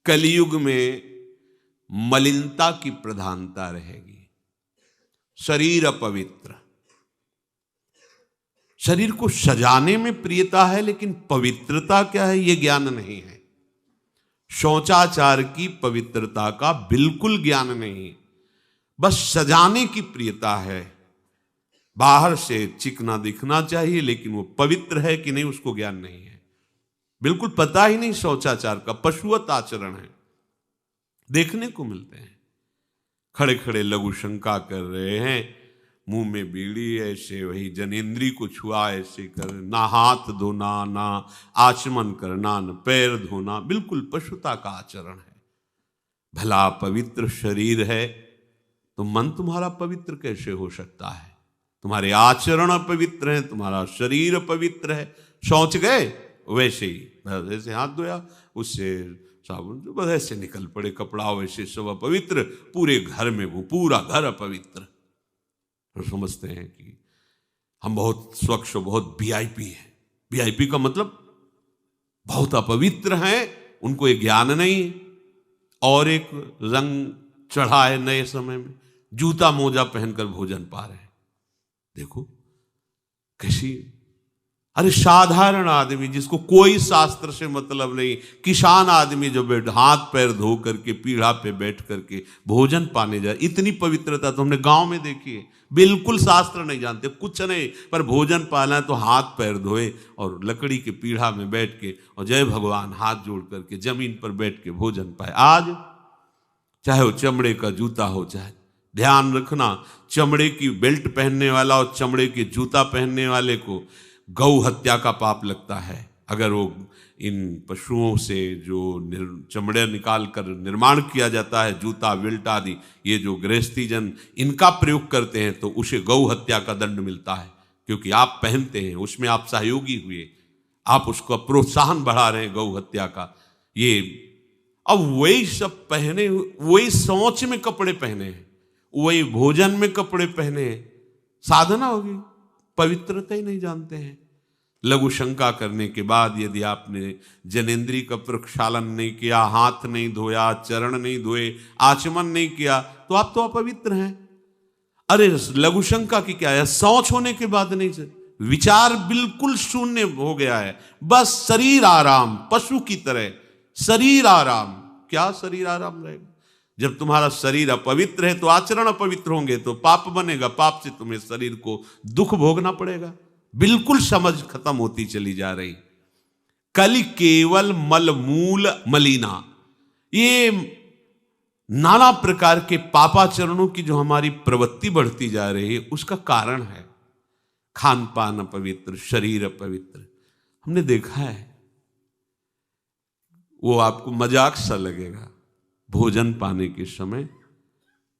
कलयुग में मलिनता की प्रधानता रहेगी। शरीर अपवित्र, शरीर को सजाने में प्रियता है, लेकिन पवित्रता क्या है ये ज्ञान नहीं है। शौचाचार की पवित्रता का बिल्कुल ज्ञान नहीं, बस सजाने की प्रियता है। बाहर से चिकना दिखना चाहिए, लेकिन वो पवित्र है कि नहीं उसको ज्ञान नहीं है। बिल्कुल पता ही नहीं शौचाचार का, पशुवत आचरण है। देखने को मिलते हैं खड़े खड़े लघु शंका कर रहे हैं, मुंह में बीड़ी, ऐसे वही जनेन्द्री को छुआ ऐसे कर, ना हाथ धोना, ना आचमन करना, न पैर धोना, बिल्कुल पशुता का आचरण है। भला पवित्र शरीर है तो मन तुम्हारा पवित्र कैसे हो सकता है? तुम्हारे आचरण अपवित्र हैं, तुम्हारा शरीर पवित्र है। शौच गए वैसे ही, जैसे हाथ धोया उससे साबुन जो बस ऐसे निकल पड़े कपड़ा, वैसे सब अपवित्र, पूरे घर में वो पूरा घर अपवित्र। तो समझते हैं कि हम बहुत स्वच्छ, बहुत वीआईपी हैं। वीआईपी का मतलब बहुत अपवित्र हैं, उनको ये ज्ञान नहीं। और एक रंग चढ़ा है नए समय में, जूता मोजा पहनकर भोजन पा रहे हैं। देखो कैसी, अरे साधारण आदमी जिसको कोई शास्त्र से मतलब नहीं, किसान आदमी जो हाथ पैर धो करके पीढ़ा पे बैठ करके भोजन पाने जाए, इतनी पवित्रता तो हमने गांव में देखी है। बिल्कुल शास्त्र नहीं जानते, कुछ नहीं, पर भोजन पाना है तो हाथ पैर धोए और लकड़ी के पीढ़ा में बैठ के और जय भगवान हाथ जोड़ करके जमीन पर बैठ के भोजन पाए। आज चाहे वो चमड़े का जूता हो, चाहे ध्यान रखना, चमड़े की बेल्ट पहनने वाला और चमड़े के जूता पहनने वाले को गौ हत्या का पाप लगता है। अगर वो इन पशुओं से जो चमड़े निकाल कर निर्माण किया जाता है, जूता बेल्ट आदि, ये जो गृहस्थी जन इनका प्रयोग करते हैं तो उसे गौ हत्या का दंड मिलता है, क्योंकि आप पहनते हैं, उसमें आप सहयोगी हुए, आप उसको प्रोत्साहन बढ़ा रहे हैं गौ हत्या का। ये अब वही सब पहने, वही सोच में कपड़े पहने हैं, वही भोजन में कपड़े पहने हैं, साधना होगी, पवित्रता ही नहीं जानते हैं। लघु शंका करने के बाद यदि आपने जनेन्द्री का प्रक्षालन नहीं किया, हाथ नहीं धोया, चरण नहीं धोए, आचमन नहीं किया, तो आप तो अपवित्र हैं। अरे लघु शंका की क्या है, शौच होने के बाद नहीं से विचार बिल्कुल शून्य हो गया है, बस शरीर आराम, पशु की तरह शरीर आराम। क्या शरीर आराम रहेगा? जब तुम्हारा शरीर अपवित्र है तो आचरण अपवित्र होंगे, तो पाप बनेगा, पाप से तुम्हें शरीर को दुख भोगना पड़ेगा। बिल्कुल समझ खत्म होती चली जा रही। कल केवल मल मूल मलिना, ये नाना प्रकार के पापाचरणों की जो हमारी प्रवृत्ति बढ़ती जा रही है, उसका कारण है खान पान अपवित्र, शरीर अपवित्र। हमने देखा है, वो आपको मजाक सा लगेगा, भोजन पाने के समय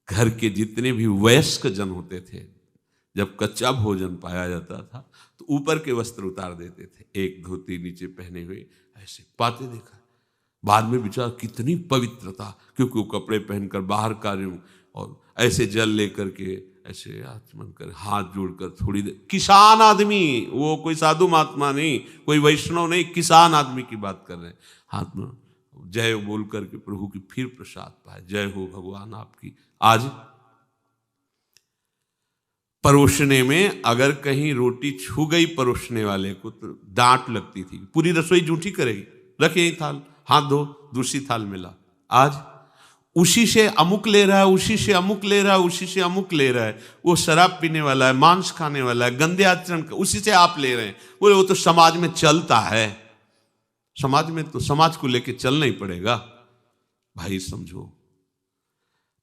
घर के जितने भी वयस्क जन होते थे, जब कच्चा भोजन पाया जाता था तो ऊपर के वस्त्र उतार देते थे, एक धोती नीचे पहने हुए ऐसे पाते देखा। बाद में विचार कितनी पवित्रता, क्योंकि वो कपड़े पहनकर बाहर कार्यों और ऐसे जल लेकर के ऐसे आचमन कर हाथ जोड़कर थोड़ी देर, किसान आदमी, वो कोई साधु महात्मा नहीं, कोई वैष्णव नहीं, किसान आदमी की बात कर रहे हैं। हाथ में जय बोल करके प्रभु की फिर प्रसाद पाए, जय हो भगवान आपकी। आज परोसने में अगर कहीं रोटी छू गई परोसने वाले को तो डांट लगती थी, पूरी रसोई जूठी करेगी, रखे यही थाल, हाथ धो, दूसरी थाल मिला। आज उसी से अमुक ले रहा है, उसी से अमुक ले रहा है, उसी से अमुक ले रहा है, वो शराब पीने वाला है, मांस खाने वाला है, गंदे आचरण का, उसी से आप ले रहे हैं। बोले वो तो समाज में चलता है, समाज में तो समाज को लेके चलना ही पड़ेगा। भाई समझो,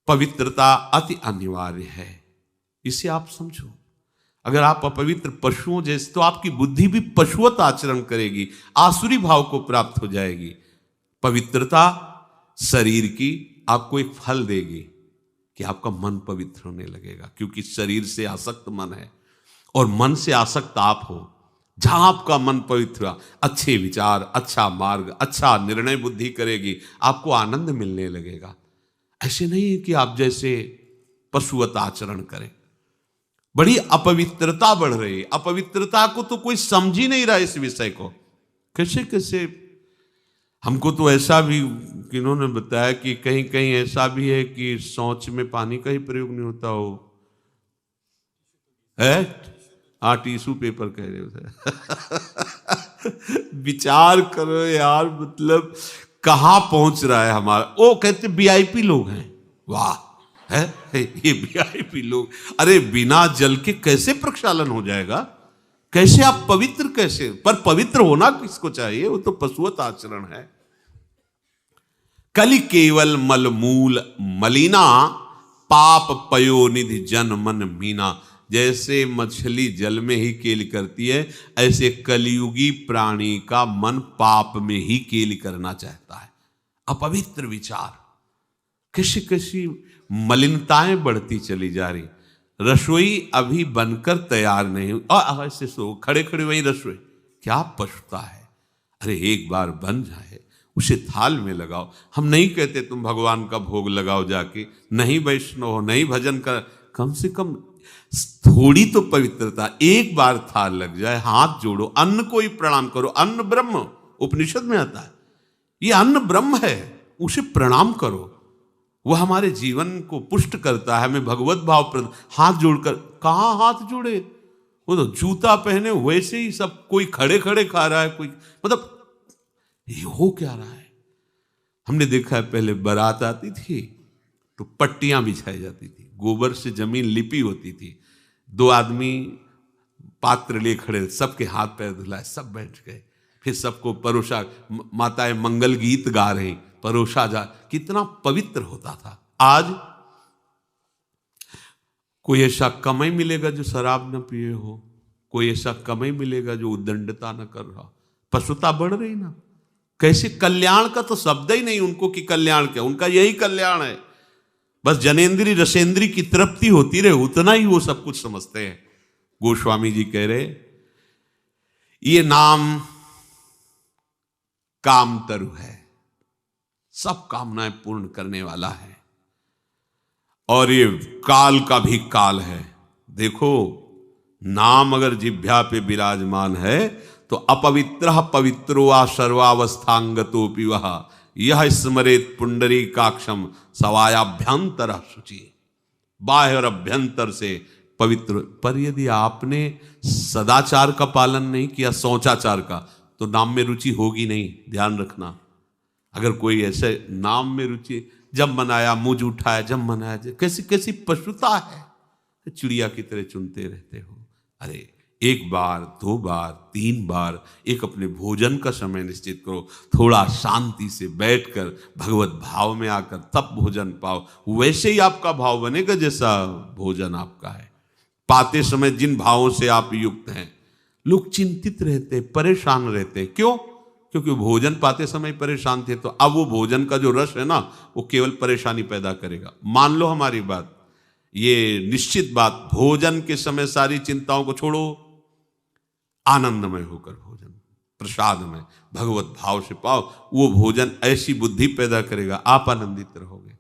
पवित्रता अति अनिवार्य है, इसे आप समझो। अगर आप अपवित्र पशुओं जैसे, तो आपकी बुद्धि भी पशुवत आचरण करेगी, आसुरी भाव को प्राप्त हो जाएगी। पवित्रता शरीर की आपको एक फल देगी कि आपका मन पवित्र होने लगेगा, क्योंकि शरीर से आसक्त मन है और मन से आसक्त आप हो। जहां आपका मन पवित्र, अच्छे विचार, अच्छा मार्ग, अच्छा निर्णय बुद्धि करेगी, आपको आनंद मिलने लगेगा। ऐसे नहीं है कि आप जैसे पशुवत आचरण करें। बड़ी अपवित्रता बढ़ रही है, अपवित्रता को तो कोई समझ ही नहीं रहा इस विषय को। कैसे कैसे हमको तो ऐसा भी किन्होंने बताया कि कहीं कहीं ऐसा भी है कि शौच में पानी का ही प्रयोग नहीं होता हो है। हाँ, टिश्यू पेपर कह रहे हो। विचार करो यार, मतलब कहाँ पहुंच रहा है हमारा। वो कहते वीआईपी लोग हैं, वाह है ये वीआईपी लोग। अरे बिना जल के कैसे प्रक्षालन हो जाएगा, कैसे आप पवित्र, कैसे? पर पवित्र होना किसको चाहिए, वो तो पशुवत आचरण है। कलि केवल मलमूल मलिना, पाप पयोनिधि जन मन मीना। जैसे मछली जल में ही केली करती है, ऐसे कलियुगी प्राणी का मन पाप में ही केली करना चाहता है। अपवित्र विचार, कैसी कैसी मलिनताएं बढ़ती चली जा रही। रसोई अभी बनकर तैयार नहीं हुई, ऐसे सो खड़े खड़े वहीं रसोई, क्या पछता है। अरे एक बार बन जाए, उसे थाल में लगाओ। हम नहीं कहते तुम भगवान का भोग लगाओ जाके, नहीं वैष्णव हो, नहीं भजन कर, कम से कम थोड़ी तो पवित्रता। एक बार थाल लग जाए, हाथ जोड़ो, अन्न को ही प्रणाम करो। अन्न ब्रह्म, उपनिषद में आता है, ये अन्न ब्रह्म है, उसे प्रणाम करो। वह हमारे जीवन को पुष्ट करता है, हमें भगवत भाव हाथ जोड़कर। कहाँ हाथ जोड़े, वो तो जूता पहने वैसे ही सब, कोई खड़े खड़े खा रहा है, कोई मतलब ये हो क्या रहा है। हमने देखा है पहले बारात आती थी तो पट्टियां बिछाई जाती थी, गोबर से जमीन लिपी होती थी, दो आदमी पात्र ले खड़े, सबके हाथ पैर धुलाए, सब बैठ गए, फिर सबको परोसा, माताएं मंगल गीत गा रही, परोसा जा, कितना पवित्र होता था। आज कोई ऐसा कमाई मिलेगा जो शराब न पिए हो, कोई ऐसा कमाई मिलेगा जो उद्दंडता न कर रहा। पशुता बढ़ रही ना, कैसे कल्याण का तो शब्द ही नहीं उनको कि कल्याण क्या, उनका यही कल्याण है, बस जनेन्द्री रसेंद्री की तृप्ति होती रहे, उतना ही वो सब कुछ समझते हैं। गोस्वामी जी कह रहे, ये नाम काम तरु है, सब कामनाएं पूर्ण करने वाला है, और ये काल का भी काल है। देखो, नाम अगर जिह्वा पे विराजमान है तो अपवित्र पवित्रो वा सर्वावस्थांगतोपि वह यह स्मरेत पुंडरीकाक्षम सवायाभ्यंतर शुचि। बाह्य और अभ्यंतर से पवित्र। पर यदि आपने सदाचार का पालन नहीं किया, शौचाचार का, तो नाम में रुचि होगी नहीं, ध्यान रखना। अगर कोई ऐसे नाम में रुचि, जब मनाया मुझ उठाया, जब मनाया, कैसी कैसी पशुता है, चिड़िया की तरह चुनते रहते हो। अरे एक बार, दो बार, तीन बार एक अपने भोजन का समय निश्चित करो, थोड़ा शांति से बैठकर भगवत भाव में आकर तब भोजन पाओ, वैसे ही आपका भाव बनेगा जैसा भोजन आपका है। पाते समय जिन भावों से आप युक्त हैं, लोग चिंतित रहते, परेशान रहते, क्यों? क्योंकि भोजन पाते समय परेशान थे, तो अब वो भोजन का जो रस है ना, वो केवल परेशानी पैदा करेगा। मान लो हमारी बात, ये निश्चित बात, भोजन के समय सारी चिंताओं को छोड़ो, आनंदमय होकर भोजन, प्रसाद में भगवत भाव से पाओ, वो भोजन ऐसी बुद्धि पैदा करेगा, आप आनंदित रहोगे।